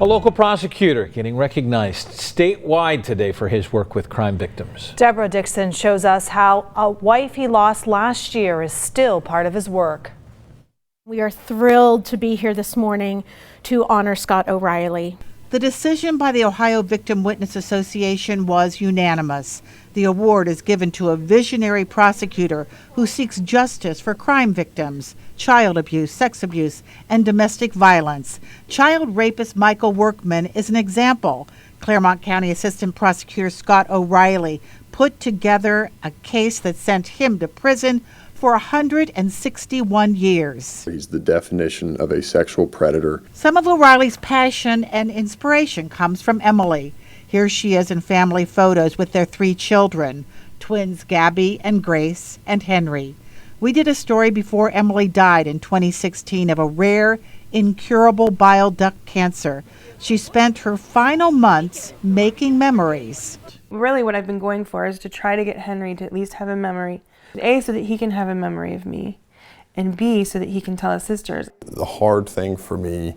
A local prosecutor getting recognized statewide today for his work with crime victims. Deborah Dixon shows us how a wife he lost last year is still part of his work. We are thrilled to be here this morning to honor Scott O'Reilly. The decision by the Ohio Victim Witness Association was unanimous. The award is given to a visionary prosecutor who seeks justice for crime victims, child abuse, sex abuse, and domestic violence. Child rapist Michael Workman is an example. Clermont County Assistant Prosecutor Scott O'Reilly put together a case that sent him to prison for 161 years. He's the definition of a sexual predator. Some of O'Reilly's passion and inspiration comes from Emily. Here she is in family photos with their 3 children, twins Gabby and Grace and Henry. We did a story before Emily died in 2016 of a rare, incurable bile duct cancer. She spent her final months making memories. Really what I've been going for is to try to get Henry to at least have a memory. A, so that he can have a memory of me, and B, so that he can tell his sisters. The hard thing for me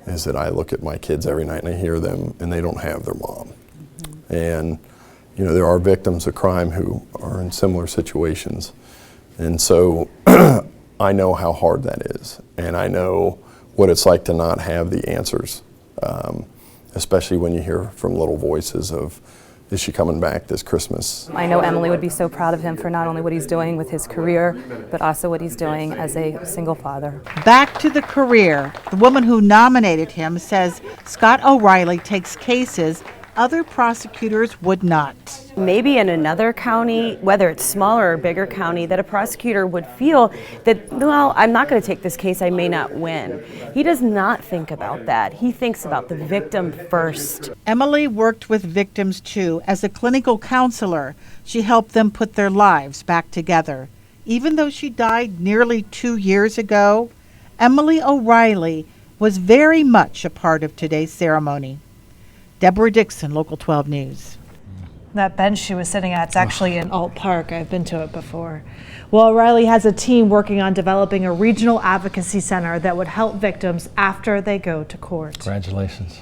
is that I look at my kids every night and I hear them and they don't have their mom. And you know, there are victims of crime who are in similar situations. And so I know how hard that is. And I know what it's like to not have the answers, especially when you hear from little voices of, is she coming back this Christmas? I know Emily would be so proud of him for not only what he's doing with his career, but also what he's doing as a single father. Back to the career. The woman who nominated him says Scott O'Reilly takes cases other prosecutors would not. Maybe in another county, whether it's smaller or bigger county, that a prosecutor would feel that, well, I'm not going to take this case, I may not win. He does not think about that. He thinks about the victim first. Emily worked with victims too. As a clinical counselor, she helped them put their lives back together. Even though she died nearly 2 years ago, Emily O'Reilly was very much a part of today's ceremony. Deborah Dixon, Local 12 News. That bench she was sitting at is actually in Alt Park. I've been to it before. Well, O'Reilly has a team working on developing a regional advocacy center that would help victims after they go to court. Congratulations.